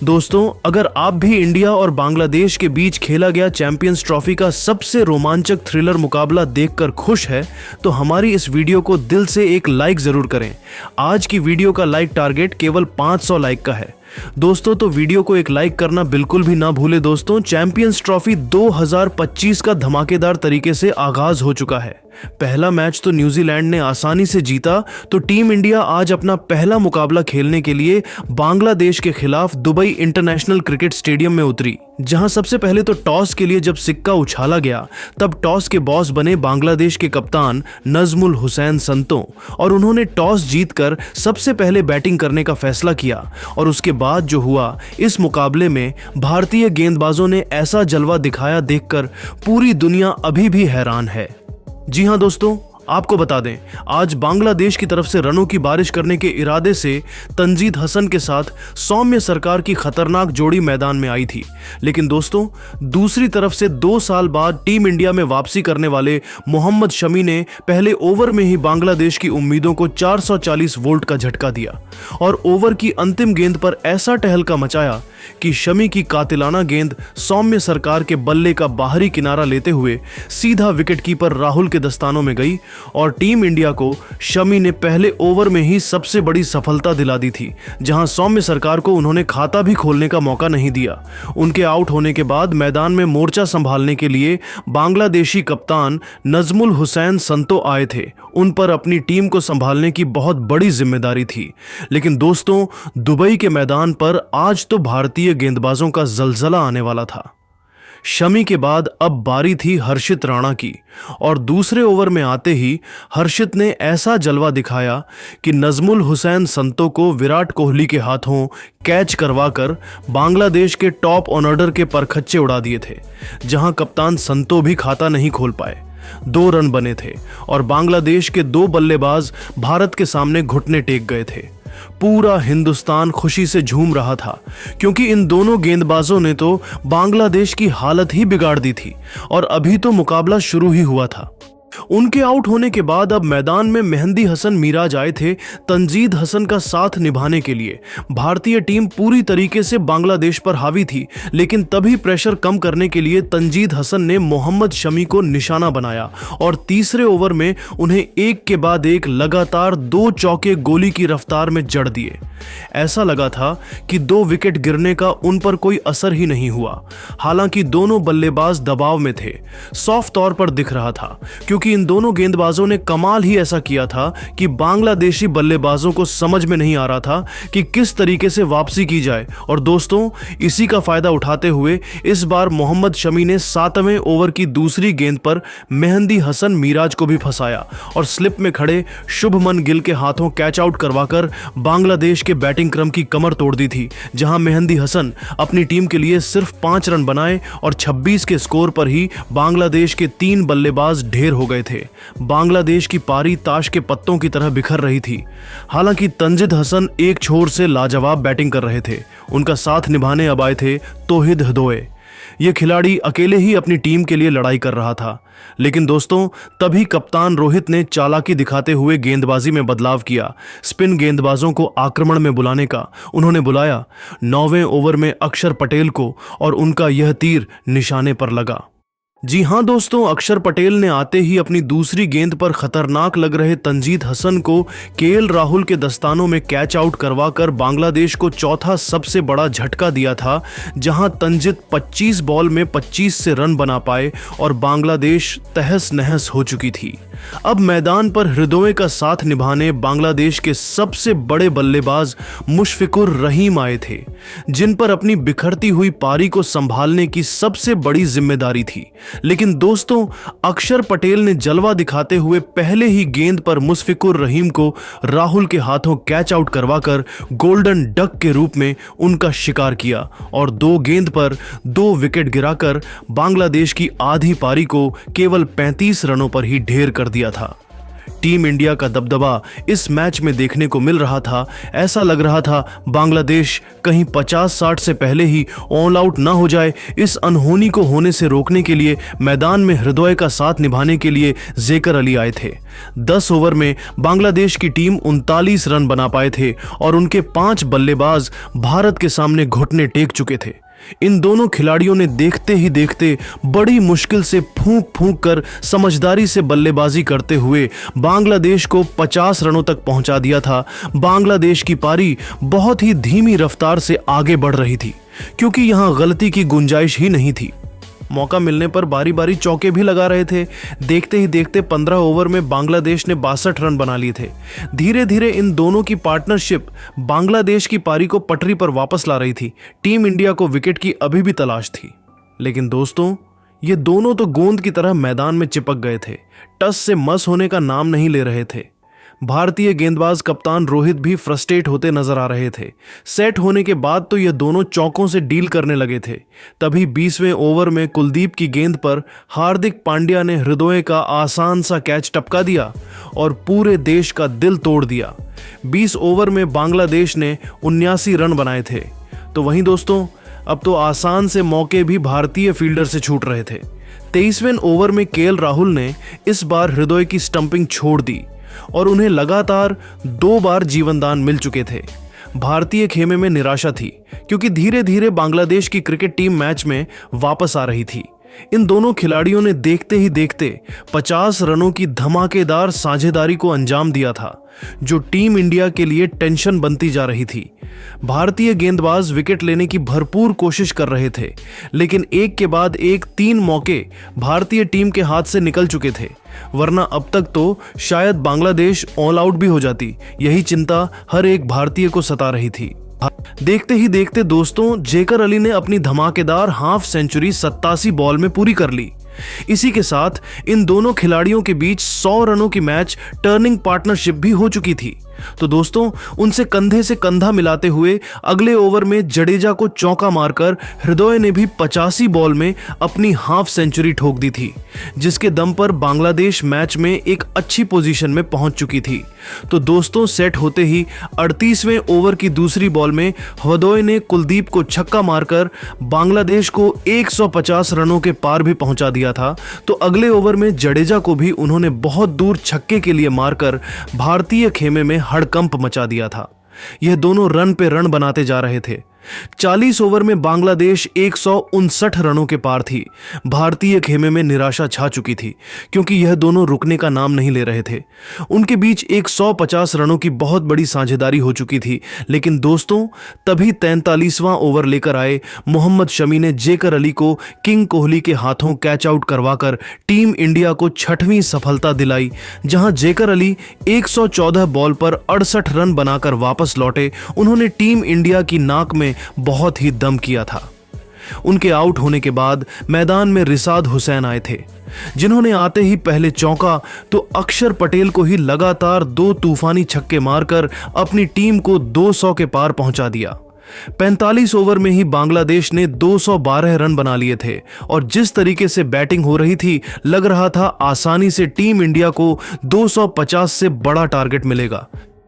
दोस्तों, अगर आप भी इंडिया और बांग्लादेश के बीच खेला गया चैंपियंस ट्रॉफी का सबसे रोमांचक थ्रिलर मुकाबला देखकर खुश है तो हमारी इस वीडियो को दिल से एक लाइक जरूर करें। आज की वीडियो का लाइक टारगेट केवल 500 लाइक का है। दोस्तों, तो वीडियो को एक लाइक करना बिल्कुल भी ना भूले। दोस्तों, चैंपियंस ट्रॉफी 2025 का धमाकेदार तरीके से आगाज हो चुका है। पहला मैच तो न्यूजीलैंड ने आसानी से जीता, तो टीम इंडिया आज अपना पहला मुकाबला खेलने के लिए बांग्लादेश के खिलाफ दुबई इंटरनेशनल क्रिकेट स्टेडियम में उतरी, जहां सबसे पहले तो टॉस के लिए जब सिक्का उछाला गया तब टॉस के बॉस बने बांग्लादेश के कप्तान नजमुल हुसैन संतो और उन्होंने टॉस जीतकर सबसे पहले बैटिंग करने का फैसला किया। और उसके बाद जो हुआ, इस मुकाबले में भारतीय गेंदबाजों ने ऐसा जलवा दिखाया देखकर पूरी दुनिया अभी भी हैरान है। जी हां दोस्तों, आपको बता दें, आज बांग्लादेश की तरफ से रनों की बारिश करने के इरादे से तंजीद हसन के साथ सौम्य सरकार की खतरनाक जोड़ी मैदान में आई थी। लेकिन दोस्तों, दूसरी तरफ से 2 साल बाद टीम इंडिया में वापसी करने वाले मोहम्मद शमी ने पहले ओवर में ही बांग्लादेश की उम्मीदों को 440 वोल्ट का झटका दिया और ओवर की अंतिम गेंद पर ऐसा टहलका मचाया कि शमी की कातिलाना गेंद सौम्य सरकार के बल्ले का बाहरी किनारा लेते हुए सीधा विकेटकीपर राहुल के दस्तानों में गई और टीम इंडिया को शमी ने पहले ओवर में ही सबसे बड़ी सफलता दिला दी थी, जहां सौम्य सरकार को उन्होंने खाता भी खोलने का मौका नहीं दिया। उनके आउट होने के बाद मैदान में मोर्चा संभालने के लिए बांग्लादेशी कप्तान नजमुल हुसैन संतो आए थे। उन पर अपनी टीम को संभालने की बहुत बड़ी जिम्मेदारी थी। लेकिन दोस्तों, दुबई के मैदान पर आज तो भारतीय गेंदबाजों का जलजला आने वाला था। शमी के बाद अब बारी थी हर्षित राणा की और दूसरे ओवर में आते ही हर्षित ने ऐसा जलवा दिखाया कि नजमुल हुसैन संतो को विराट कोहली के हाथों कैच करवाकर बांग्लादेश के टॉप ऑर्डर के परखच्चे उड़ा दिए थे, जहां कप्तान संतो भी खाता नहीं खोल पाए। 2 रन बने थे और बांग्लादेश के 2 बल्लेबाज भारत के सामने घुटने टेक गए थे। पूरा हिंदुस्तान खुशी से झूम रहा था क्योंकि इन दोनों गेंदबाजों ने तो बांग्लादेश की हालत ही बिगाड़ दी थी और अभी तो मुकाबला शुरू ही हुआ था। उनके आउट होने के बाद अब मैदान में मेहंदी हसन मिराज आए थे तंजीद हसन का साथ निभाने के लिए। भारतीय टीम पूरी तरीके से बांग्लादेश पर हावी थी, लेकिन तभी प्रेशर कम करने के लिए तंजीद हसन ने मोहम्मद शमी को निशाना बनाया और तीसरे ओवर में उन्हें एक के बाद एक लगातार 2 चौके गोली की रफ्तार में जड़ दिए। ऐसा लगा था कि 2 विकेट गिरने का उन पर कोई असर ही नहीं हुआ। हालांकि दोनों बल्लेबाज दबाव में थे, सॉफ्ट तौर पर दिख रहा था, क्योंकि इन दोनों गेंदबाजों ने कमाल ही ऐसा किया था कि बांग्लादेशी बल्लेबाजों को समझ में नहीं आ रहा था कि किस तरीके से वापसी की जाए। और दोस्तों, इसी का फायदा उठाते हुए इस बार मोहम्मद शमी ने 7वें ओवर की दूसरी गेंद पर मेहंदी हसन मिराज को भी फंसाया और स्लिप में खड़े शुभमन गिल के हाथों कैच आउट करवाकर बांग्लादेश के बैटिंग क्रम की कमर तोड़ दी थी, जहां मेहंदी हसन अपनी टीम के लिए सिर्फ 5 रन बनाए और 26 के स्कोर पर ही बांग्लादेश के 3 बल्लेबाज ढेर हो गए थे। बांग्लादेश की पारी ताश के पत्तों की तरह बिखर रही थी। हालांकि तंजीद हसन एक छोर से लाजवाब बैटिंग कर रहे थे। उनका साथ निभाने अब आए थे तौहीद हदोए। ये खिलाड़ी अकेले ही अपनी टीम के लिए लड़ाई कर रहा था। लेकिन दोस्तों, तभी कप्तान रोहित ने चालाकी दिखाते हुए गेंदबाजी में बदलाव किया। स्पिन गेंदबाजों को आक्रमण में बुलाने का उन्होंने बुलाया। 9वें ओवर में अक्षर पटेल को और उनका यह तीर निशाने पर लगा। जी हां दोस्तों, अक्षर पटेल ने आते ही अपनी दूसरी गेंद पर खतरनाक लग रहे तंजीद हसन को केएल राहुल के दस्तानों में कैच आउट करवाकर बांग्लादेश को चौथा सबसे बड़ा झटका दिया था, जहां तंजीद 25 बॉल में 25 से रन बना पाए और बांग्लादेश तहस नहस हो चुकी थी। अब मैदान पर हृदय का साथ निभाने बांग्लादेश के सबसे बड़े बल्लेबाज मुशफिकुर रहीम आए थे, जिन पर अपनी बिखरती हुई पारी को संभालने की सबसे बड़ी जिम्मेदारी थी। लेकिन दोस्तों, अक्षर पटेल ने जलवा दिखाते हुए पहले ही गेंद पर मुशफिकुर रहीम को राहुल के हाथों कैच आउट करवाकर गोल्डन डक के रूप में उनका शिकार किया और 2 गेंद पर 2 विकेट गिराकर बांग्लादेश की आधी पारी को केवल 35 रनों पर ही ढेर कर दिया था। टीम इंडिया का दबदबा इस मैच में देखने को मिल रहा था। ऐसा लग रहा था बांग्लादेश कहीं 50-60 से पहले ही ऑल आउट ना हो जाए। इस अनहोनी को होने से रोकने के लिए मैदान में हृदय का साथ निभाने के लिए जेकर अली आए थे। 10 ओवर में बांग्लादेश की टीम 39 रन बना पाए थे और उनके 5 बल्लेबाज भारत के सामने घुटने टेक चुके थे। इन दोनों खिलाड़ियों ने देखते ही देखते बड़ी मुश्किल से फूंक फूंक कर समझदारी से बल्लेबाजी करते हुए बांग्लादेश को 50 रनों तक पहुंचा दिया था। बांग्लादेश की पारी बहुत ही धीमी रफ्तार से आगे बढ़ रही थी क्योंकि यहां गलती की गुंजाइश ही नहीं थी। मौका मिलने पर बारी बारी चौके भी लगा रहे थे। देखते ही देखते 15 ओवर में बांग्लादेश ने 62 रन बना लिए थे। धीरे धीरे इन दोनों की पार्टनरशिप बांग्लादेश की पारी को पटरी पर वापस ला रही थी। टीम इंडिया को विकेट की अभी भी तलाश थी, लेकिन दोस्तों ये दोनों तो गेंद की तरह मैदान में चिपक गए थे। टस से मस होने का नाम नहीं ले रहे थे। भारतीय गेंदबाज कप्तान रोहित भी फ्रस्ट्रेट होते नजर आ रहे थे। सेट होने के बाद तो ये दोनों चौकों से डील करने लगे थे। तभी 20वें ओवर में कुलदीप की गेंद पर हार्दिक पांड्या ने हृदय का आसान सा कैच टपका दिया और पूरे देश का दिल तोड़ दिया। 20 ओवर में बांग्लादेश ने 79 रन बनाए थे। तो वहीं दोस्तों अब तो आसान से मौके भी भारतीय फील्डर से छूट रहे थे। 23वें ओवर में केएल राहुल ने इस बार हृदय की स्टंपिंग छोड़ दी और उन्हें लगातार 2 बार जीवनदान मिल चुके थे। भारतीय खेमे में निराशा थी क्योंकि धीरे धीरे बांग्लादेश की क्रिकेट टीम मैच में वापस आ रही थी। इन दोनों खिलाड़ियों ने देखते ही देखते 50 रनों की धमाकेदार साझेदारी को अंजाम दिया था, जो टीम इंडिया के लिए टेंशन बनती जा रही थी। भारतीय गेंदबाज विकेट लेने की भरपूर कोशिश कर रहे थे, लेकिन एक के बाद एक 3 मौके भारतीय टीम के हाथ से निकल चुके थे, वरना अब तक तो शायद बांग्लादेश ऑल आउट भी हो जाती। यही चिंता हर एक भारतीय को सता रही थी। देखते ही देखते दोस्तों जेकर अली ने अपनी धमाकेदार हाफ सेंचुरी 87 बॉल में पूरी कर ली। इसी के साथ इन दोनों खिलाड़ियों के बीच 100 रनों की मैच टर्निंग पार्टनरशिप भी हो चुकी थी। तो दोस्तों उनसे कंधे से कंधा मिलाते हुए अगले ओवर में जडेजा को चौका मारकर हृदय ने भी 85 बॉल में अपनी हाफ सेंचुरी ठोक दी थी, जिसके दम पर बांग्लादेश मैच में एक अच्छी पोजीशन में पहुंच चुकी थी। तो दोस्तों सेट होते ही 38वें ओवर की दूसरी बॉल में हृदय ने कुलदीप को छक्का मारकर बांग्लादेश को 150 रनों के पार भी पहुंचा दिया था। तो अगले ओवर में जडेजा को भी उन्होंने बहुत दूर छक्के के लिए मारकर भारतीय खेमे में हड़कंप मचा दिया था। यह दोनों रन पे रन बनाते जा रहे थे। 40 ओवर में बांग्लादेश 159 रनों के पार थी। भारतीय खेमे में निराशा छा चुकी थी क्योंकि यह दोनों रुकने का नाम नहीं ले रहे थे। उनके बीच 150 रनों की बहुत बड़ी साझेदारी हो चुकी थी, लेकिन दोस्तों तभी 43वां ओवर लेकर आए मोहम्मद शमी ने जेकर अली को किंग कोहली के हाथों कैच आउट करवाकर टीम इंडिया को 6वीं सफलता दिलाई, जहां जेकर अली 114 बॉल पर 68 रन बनाकर वापस लौटे। उन्होंने टीम इंडिया की नाक में बहुत ही दम किया था। उनके आउट होने के बाद मैदान में रिसाद हुसैन आए थे, जिन्होंने आते ही पहले चौका तो अक्षर पटेल को ही लगातार 2 तूफानी छक्के मारकर अपनी टीम को 200 के पार पहुंचा दिया। 45 ओवर में ही बांग्लादेश ने 212 रन बना लिए थे और जिस तरीके से बैटिंग हो रही थी लग रहा था आसानी से टीम इंडिया को 250 से बड़ा टारगेट मिलेगा।